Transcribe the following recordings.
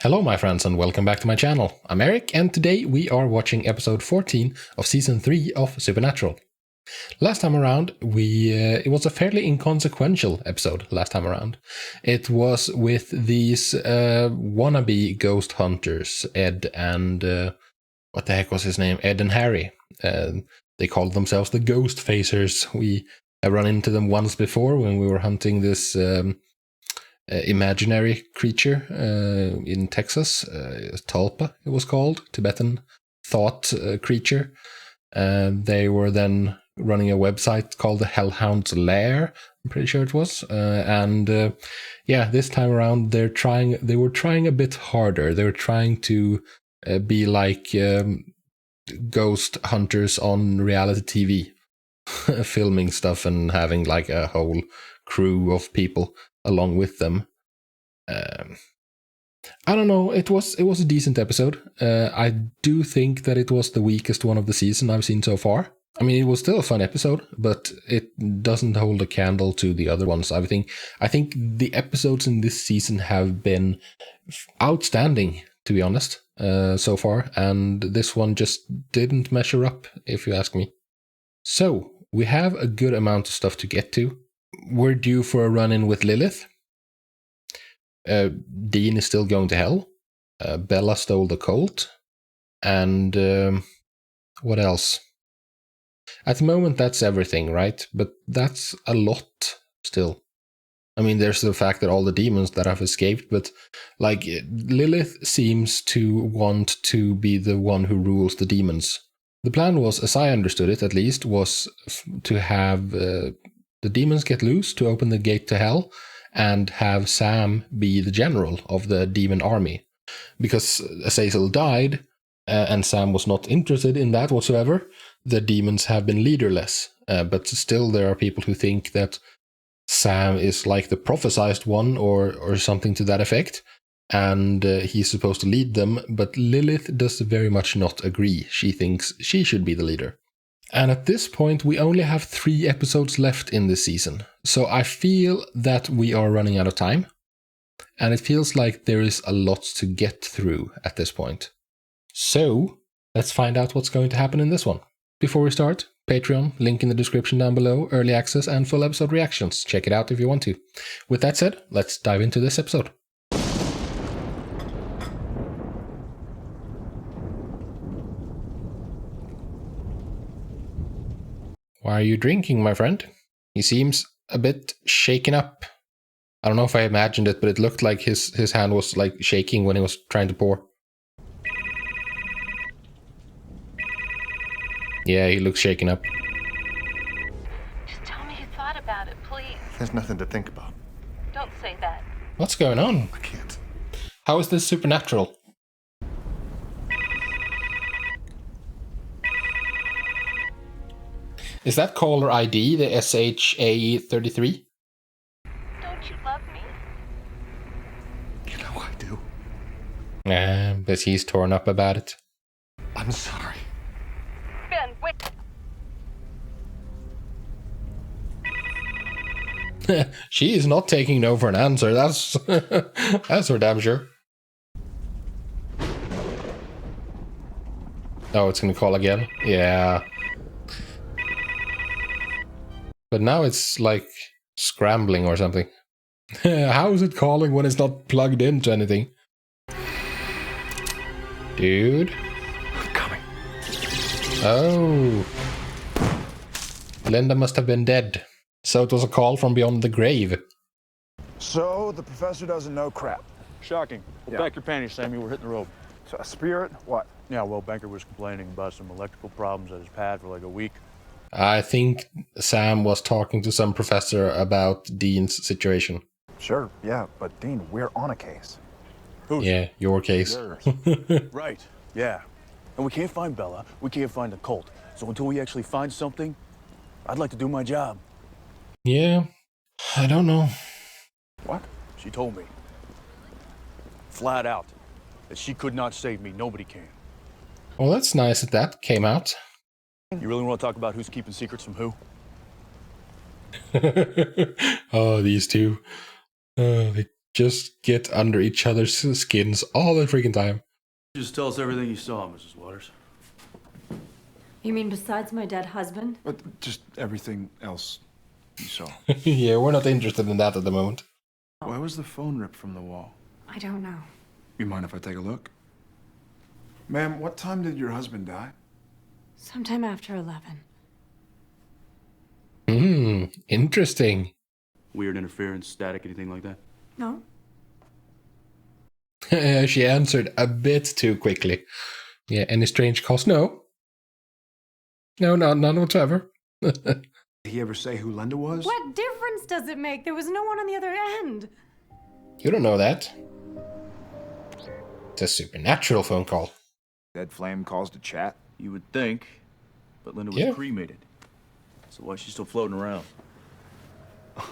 Hello my friends and welcome back to my channel. I'm Eric and today we are watching episode 14 of season 3 of Supernatural. Last time around it was a fairly inconsequential episode last time around. It was with these wannabe ghost hunters, Ed and what the heck was his name? Ed and Harry. They called themselves the Ghost Facers. We have run into them once before when we were hunting this imaginary creature in Texas, Talpa it was called, Tibetan thought creature. They were then running a website called the Hellhound's Lair, I'm pretty sure it was, this time around they were trying a bit harder. They were trying to be like ghost hunters on reality TV, filming stuff and having like a whole crew of people along with them. I don't know, it was a decent episode. I do think that it was the weakest one of the season I've seen so far. I mean, it was still a fun episode, but it doesn't hold a candle to the other ones. I think the episodes in this season have been outstanding, to be honest, so far, and this one just didn't measure up, if you ask me. So, we have a good amount of stuff to get to. We're due for a run-in with Lilith. Dean is still going to hell. Bella stole the colt. And what else? At the moment, that's everything, right? But that's a lot still. I mean, there's the fact that all the demons that have escaped, but like Lilith seems to want to be the one who rules the demons. The plan was, as I understood it at least, was to have the demons get loose to open the gate to hell and have Sam be the general of the demon army. Because Azazel died and Sam was not interested in that whatsoever, the demons have been leaderless. But still there are people who think that Sam is like the prophesized one or something to that effect, and he's supposed to lead them, but Lilith does very much not agree. She thinks she should be the leader. And at this point, we only have 3 episodes left in this season. So I feel that we are running out of time. And it feels like there is a lot to get through at this point. So let's find out what's going to happen in this one. Before we start, Patreon, link in the description down below, early access and full episode reactions. Check it out if you want to. With that said, let's dive into this episode. Why are you drinking, my friend? He seems a bit shaken up. I don't know if I imagined it, but it looked like his hand was like shaking when he was trying to pour. Yeah, he looks shaken up. Just tell me you thought about it, please. There's nothing to think about. Don't say that. What's going on? I can't. How is this supernatural? Is that caller ID the SHA33? Don't you love me? You know I do. But he's torn up about it. I'm sorry. Ben, wait. She is not taking no for an answer. That's that's for damn sure. Oh, it's gonna call again? Yeah. But now it's like scrambling or something. How is it calling when it's not plugged into anything? Dude. I'm coming. Oh. Linda must have been dead. So it was a call from beyond the grave. So, the professor doesn't know crap. Shocking. Well, Back your panties, Sammy. We're hitting the road. So, a spirit? What? Yeah, well, Banker was complaining about some electrical problems at his pad for like a week. I think Sam was talking to some professor about Dean's situation. Sure, yeah, but Dean, we're on a case. Who's? Yeah, your case. Yours. Right, yeah. And we can't find Bella, we can't find the cult. So until we actually find something, I'd like to do my job. Yeah, I don't know. What? She told me, flat out, that she could not save me, nobody can. Well, that's nice that came out. You really want to talk about who's keeping secrets from who? Oh, these two. They just get under each other's skins all the freaking time. Just tell us everything you saw, Mrs. Waters. You mean besides my dead husband? But just everything else you saw. Yeah, we're not interested in that at the moment. Why was the phone ripped from the wall? I don't know. You mind if I take a look? Ma'am, what time did your husband die? Sometime after 11. Interesting. Weird interference, static, anything like that? No? She answered a bit too quickly. Yeah, any strange calls? No. No, none whatsoever. Did he ever say who Linda was? What difference does it make? There was no one on the other end. You don't know that. It's a supernatural phone call. Dead flame calls to chat? You would think, but Linda was Yeah. cremated. So why is she still floating around?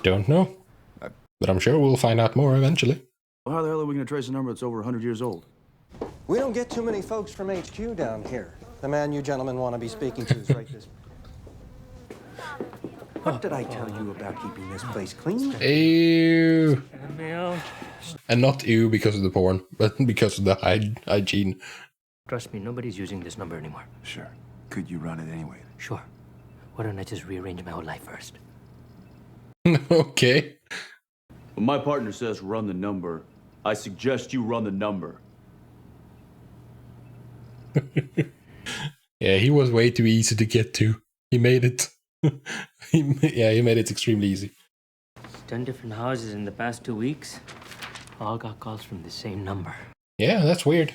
Don't know. But I'm sure we'll find out more eventually. Well, how the hell are we going to trace a number that's over 100 years old? We don't get too many folks from HQ down here. The man you gentlemen want to be speaking to is right this way. What did I tell you about keeping this place clean? Ew. And not ew because of the porn, but because of the hygiene. Trust me, nobody's using this number anymore. Sure. Could you run it anyway? Sure. Why don't I just rearrange my whole life first? Okay. When my partner says run the number, I suggest you run the number. Yeah, he was way too easy to get to. He made it. he made it extremely easy. 10 different houses in the past 2 weeks. All got calls from the same number. Yeah, that's weird.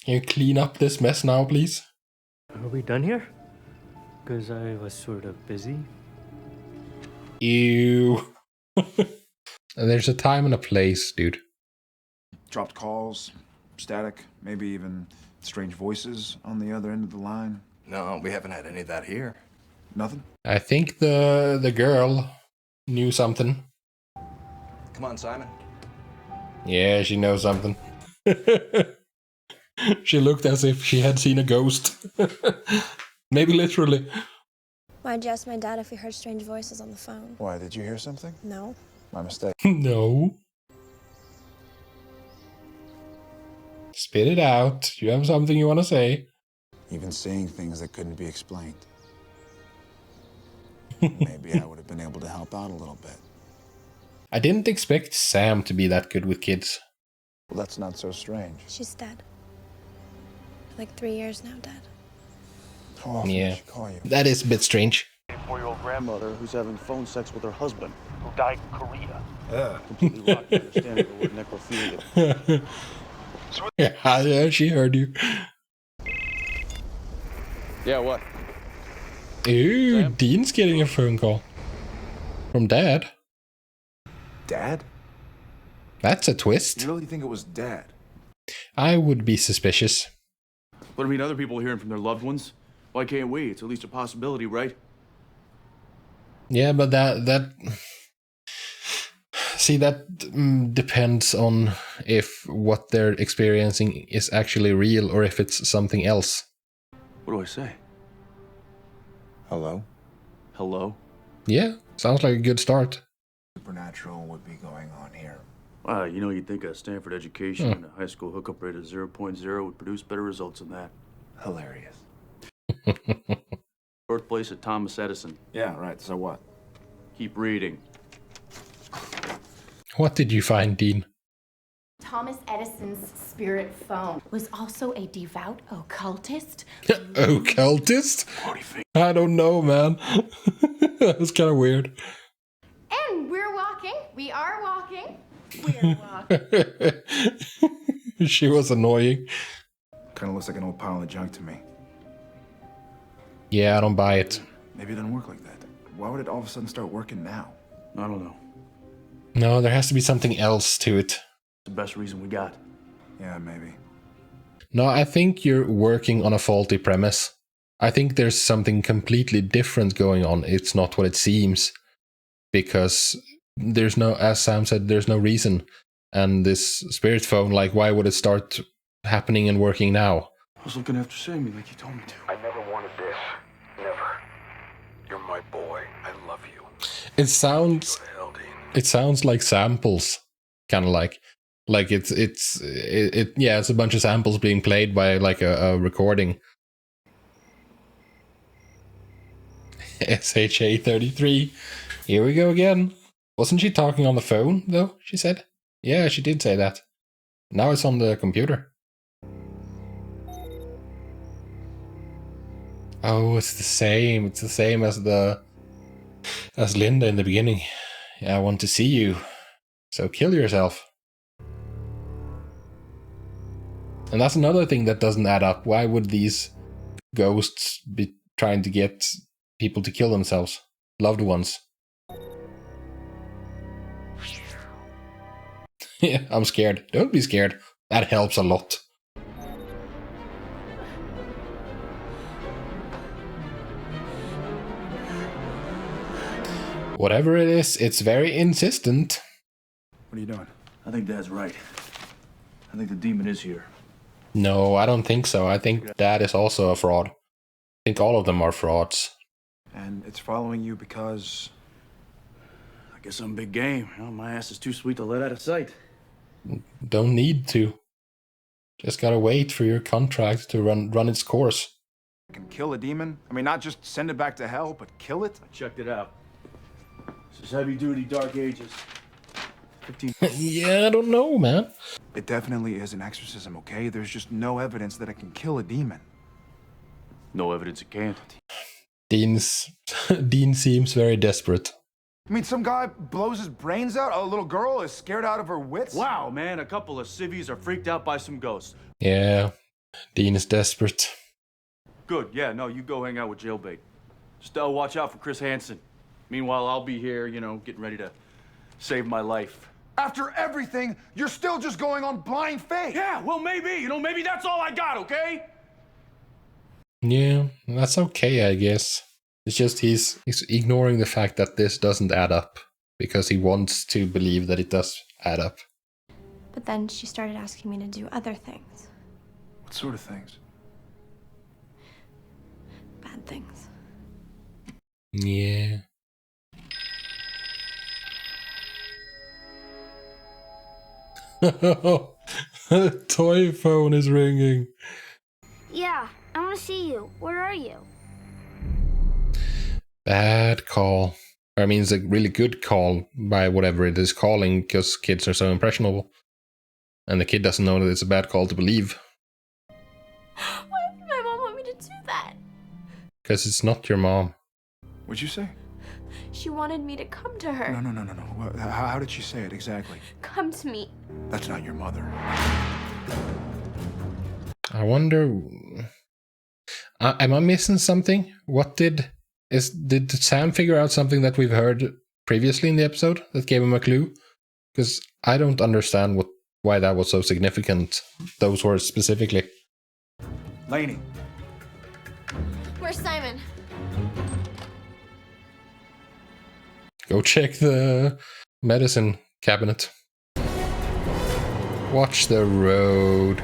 Can you clean up this mess now, please? Are we done here? Because I was sort of busy. Ew. There's a time and a place, dude. Dropped calls, static, maybe even strange voices on the other end of the line. No, we haven't had any of that here. Nothing? I think the girl knew something. Come on, Simon. Yeah, she knows something. She looked as if she had seen a ghost. Maybe literally. Why'd you ask my dad if he heard strange voices on the phone? Why, did you hear something? No. My mistake. No. Spit it out. You have something you want to say? Even seeing things that couldn't be explained. Maybe I would have been able to help out a little bit. I didn't expect Sam to be that good with kids. Well, that's not so strange. She's dead. Like 3 years now, Dad. How often Yeah. did she call you? That is a bit strange. 4-year-old grandmother who's having phone sex with her husband, who died in Korea. Yeah. completely rocked the understanding of the word necrophilia. Yeah, she heard you. Yeah, what? Ooh, Sam? Dean's getting a phone call. From Dad. Dad? That's a twist. You really think it was Dad? I would be suspicious. But I mean, other people are hearing from their loved ones. Why can't we? It's at least a possibility, right? Yeah, but that see, that depends on if what they're experiencing is actually real or if it's something else. What do I say? Hello? Hello? Yeah, sounds like a good start. Supernatural would be going on here. You know, you'd think a Stanford education and a high school hookup rate of 0.0 would produce better results than that. Hilarious. Birthplace of Thomas Edison. Yeah, right. So what? Keep reading. What did you find, Dean? Thomas Edison's spirit phone was also a devout occultist. Occultist? I don't know, man. That was kind of weird. And we're walking. We are walking. We're walking. She was annoying. Kind of looks like an old pile of junk to me. Yeah, I don't buy it. Maybe it doesn't work like that. Why would it all of a sudden start working now? I don't know. No, there has to be something else to it. The best reason we got. Yeah, maybe. No, I think you're working on a faulty premise. I think there's something completely different going on. It's not what it seems. Because there's no, as Sam said, there's no reason. And this spirit phone, like, why would it start happening and working now? I was looking after Sammy like you told me to. I never wanted this. Never. You're my boy. I love you. It sounds Hell, Dean. like samples. kind of like it's yeah, it's a bunch of samples being played by like a recording. SHA-33. Here we go again. Wasn't she talking on the phone though? She said. Yeah, she did say that. Now it's on the computer. Oh, it's the same. It's the same as Linda in the beginning. Yeah, I want to see you. So kill yourself. And that's another thing that doesn't add up. Why would these ghosts be trying to get people to kill themselves? Loved ones. Yeah, I'm scared. Don't be scared. That helps a lot. Whatever it is, it's very insistent. What are you doing? I think Dad's right. I think the demon is here. No, I don't think so. I think Dad is also a fraud. I think all of them are frauds. And it's following you because... I guess I'm big game. You know, my ass is too sweet to let out of sight. Don't need to. Just gotta wait for your contract to run its course. Can kill a demon? I mean, not just send it back to hell, but kill it? I checked it out. This is heavy-duty Dark Ages. 15... Yeah, I don't know, man. It definitely is an exorcism, okay? There's just no evidence that it can kill a demon. No evidence it can't. Dean seems very desperate. I mean, some guy blows his brains out, a little girl is scared out of her wits? Wow, man, a couple of civvies are freaked out by some ghosts. Yeah, Dean is desperate. Good, yeah, no, you go hang out with Jailbait. Just watch out for Chris Hansen. Meanwhile, I'll be here, you know, getting ready to save my life. After everything, you're still just going on blind faith. Yeah, well, maybe, you know, maybe that's all I got, okay? Yeah, that's okay, I guess. It's just he's ignoring the fact that this doesn't add up because he wants to believe that it does add up. But then she started asking me to do other things. What sort of things? Bad things. Yeah. Toy phone is ringing. Yeah, I want to see you. Where are you? Bad call. I mean, it's a really good call by whatever it is calling because kids are so impressionable. And the kid doesn't know that it's a bad call to believe. Why did my mom want me to do that? Because it's not your mom. What'd you say? She wanted me to come to her. No. How did she say it exactly? Come to me. That's not your mother. I wonder... am I missing something? Did Sam figure out something that we've heard previously in the episode that gave him a clue? Because I don't understand why that was so significant, those words specifically. Lainey. Where's Simon? Go check the medicine cabinet. Watch the road.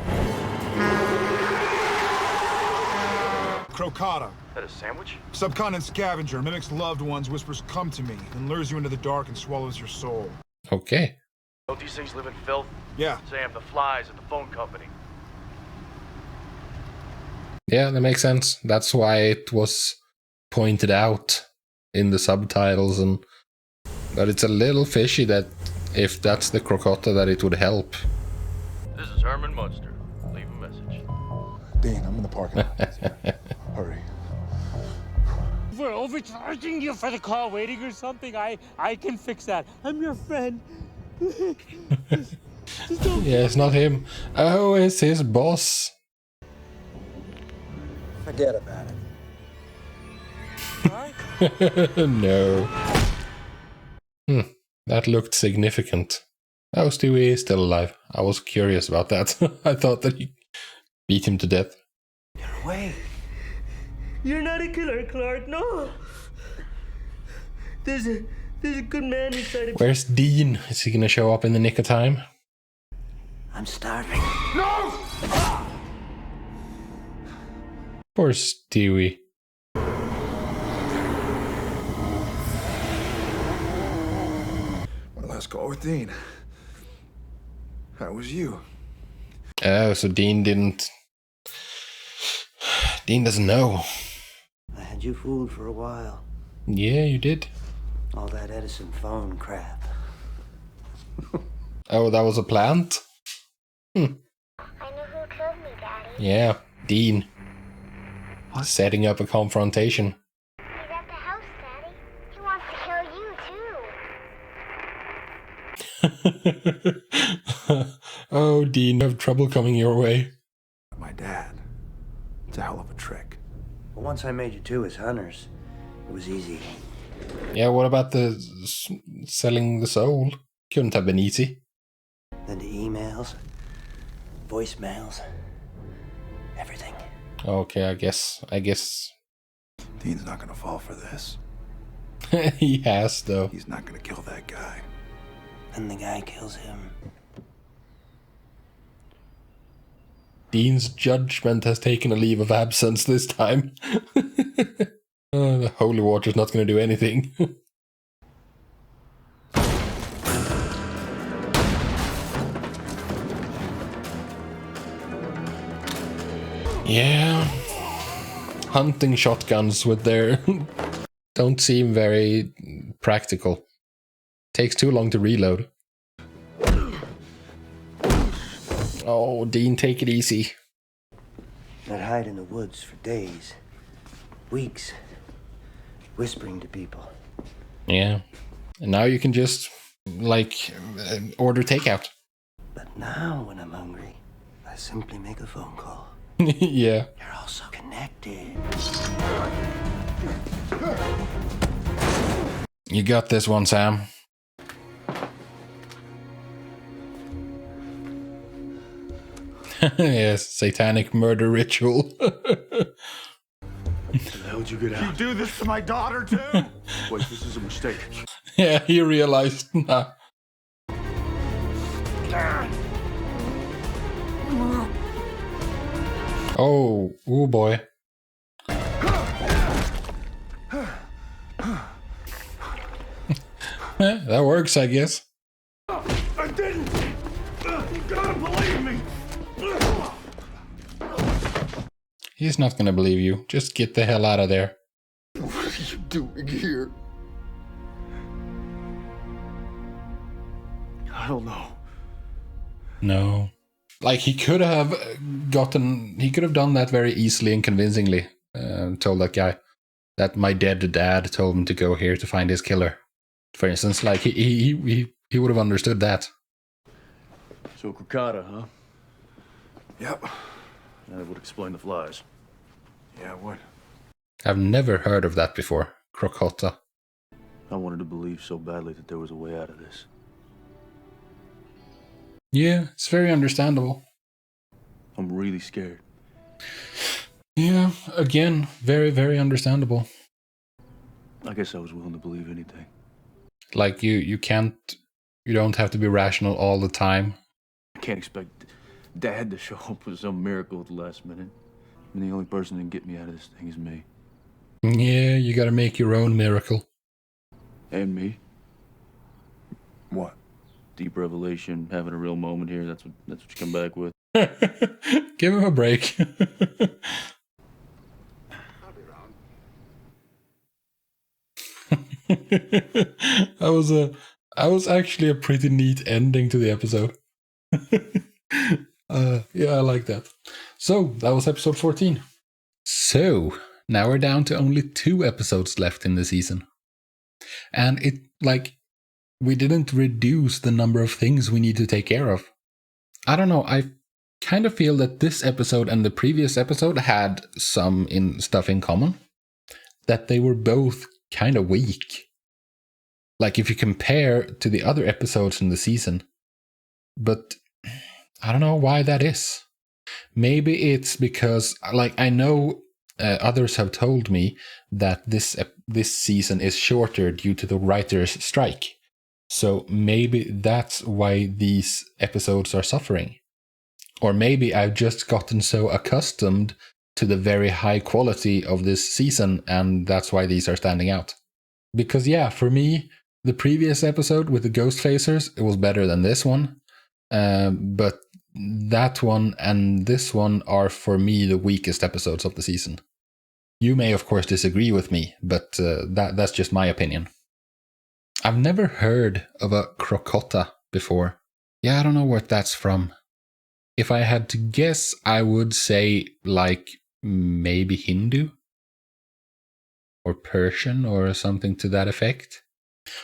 Crocotta. Is that a sandwich? Subcontinent scavenger, mimics loved ones, whispers come to me, and lures you into the dark and swallows your soul. Okay. Don't these things live in filth? Yeah. Sam, the flies at the phone company. Yeah, that makes sense. That's why it was pointed out in the subtitles, but it's a little fishy that if that's the crocotta that it would help. This is Herman Munster. Leave a message. Dean, I'm in the parking lot. Hurry. We're overcharging you for the call waiting or something. I can fix that. I'm your friend. Yeah, it's not him. Oh, it's his boss. Forget about it. No. That looked significant. Oh, Stewie is still alive. I was curious about that. I thought that you beat him to death. Get away. You're not a killer, Clark. No. There's a good man inside of... Where's Dean? Is he gonna show up in the nick of time? I'm starving. No! Poor Stewie. Well, let's go with Dean. That was you. Oh, so Dean doesn't know. I had you fooled for a while. Yeah, you did. All that Edison phone crap. Oh, that was a plant? I know who killed me, Daddy. Yeah, Dean. Setting up a confrontation. He's at the house, Daddy. He wants to kill you, too. Oh, Dean, you have trouble coming your way. My dad. It's a hell of a trick. But once I made you two as hunters, it was easy. Yeah, what about the selling the soul? Couldn't have been easy. Then the emails, voicemails, everything. Okay, I guess. Dean's not gonna fall for this. He has, though. He's not gonna kill that guy. And the guy kills him. Dean's judgment has taken a leave of absence this time. The holy water's not going to do anything. Yeah. Hunting shotguns with their... don't seem very practical. Takes too long to reload. Oh, Dean, take it easy. I'd hide in the woods for days, weeks, whispering to people. Yeah. And now you can just, like, order takeout. But now, when I'm hungry, I simply make a phone call. Yeah. You're all so connected. You got this one, Sam. Yes, satanic murder ritual. What the hell did you get out? You do this to my daughter, too? Wait, this is a mistake. Yeah, he realized. Nah. Oh boy. That works, I guess. I didn't! You gotta believe me! He's not gonna believe you. Just get the hell out of there. What are you doing here? I don't know. No. Like, he could have done that very easily and convincingly. Told that guy that my dead dad told him to go here to find his killer. For instance, like, he would have understood that. So crocotta, huh? Yep. That would explain the flies. Yeah, it would. I've never heard of that before. Crocotta. I wanted to believe so badly that there was a way out of this. Yeah, it's very understandable. I'm really scared. Yeah, again, very, very understandable. I guess I was willing to believe anything. Like, you don't have to be rational all the time. I can't expect Dad to show up with some miracle at the last minute. And the only person that can get me out of this thing is me. Yeah, you gotta make your own miracle. And me. What? Deep revelation, having a real moment here, that's what you come back with. Give him a break. That was actually a pretty neat ending to the episode. Yeah, I like that. So, that was episode 14. So, now we're down to only 2 episodes left in the season. And we didn't reduce the number of things we need to take care of. I don't know, I kind of feel that this episode and the previous episode had some stuff in common. That they were both kind of weak. Like, if you compare to the other episodes in the season. But I don't know why that is. Maybe it's because, like, I know others have told me that this season is shorter due to the writer's strike. So maybe that's why these episodes are suffering. Or maybe I've just gotten so accustomed to the very high quality of this season, and that's why these are standing out. Because, yeah, for me, the previous episode with the ghost facers, it was better than this one. But that one and this one are, for me, the weakest episodes of the season. You may, of course, disagree with me, but that's just my opinion. I've never heard of a crocotta before. Yeah, I don't know what that's from. If I had to guess, I would say like maybe Hindu or Persian or something to that effect.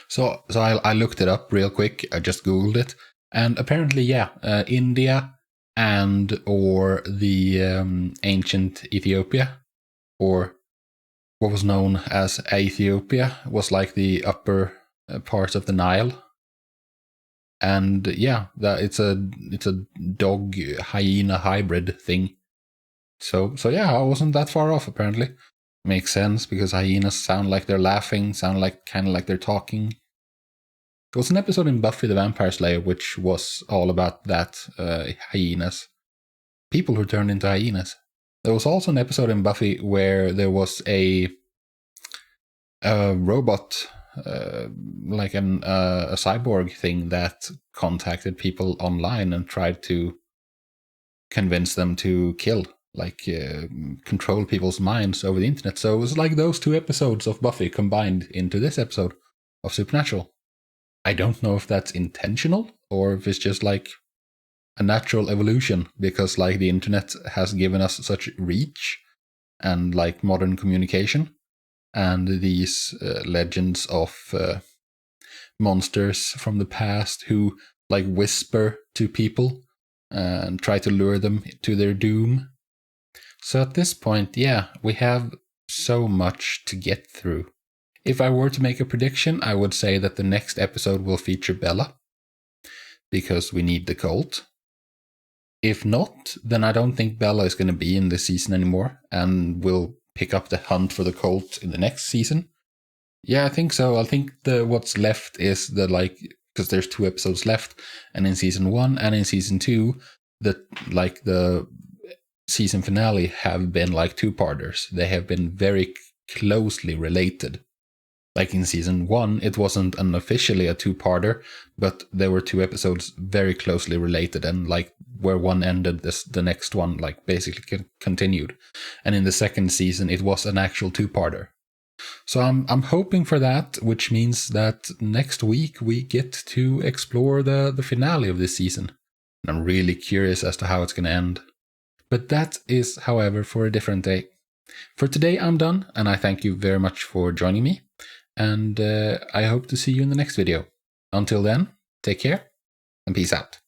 So I looked it up real quick. I just Googled it. And apparently, yeah, India and or the ancient Ethiopia, or what was known as Ethiopia, was like the upper part of the Nile. And yeah, it's a dog hyena hybrid thing. So yeah, I wasn't that far off apparently. Makes sense because hyenas sound like they're laughing, sound like kind of like they're talking. There was an episode in Buffy the Vampire Slayer which was all about that, hyenas. People who turned into hyenas. There was also an episode in Buffy where there was a robot, like a cyborg thing that contacted people online and tried to convince them to kill, like control people's minds over the internet. So it was like those two episodes of Buffy combined into this episode of Supernatural. I don't know if that's intentional or if it's just like a natural evolution, because like the internet has given us such reach and like modern communication, and these legends of monsters from the past who like whisper to people and try to lure them to their doom. So at this point, yeah, we have so much to get through. If I were to make a prediction, I would say that the next episode will feature Bella, because we need the cult. If not, then I don't think Bella is going to be in this season anymore, and we'll pick up the hunt for the cult in the next season. Yeah, I think so. I think what's left is the like, because there's 2 episodes left, and in season 1 and in season 2, the season finale have been like 2-parters. They have been very closely related. Like in season 1, it wasn't unofficially a 2-parter, but there were 2 episodes very closely related, and like where one ended, the next one like basically continued. And in the second season, it was an actual 2-parter. So I'm hoping for that, which means that next week we get to explore the finale of this season. And I'm really curious as to how it's going to end. But that is, however, for a different day. For today, I'm done, and I thank you very much for joining me. And I hope to see you in the next video. Until then, take care and peace out.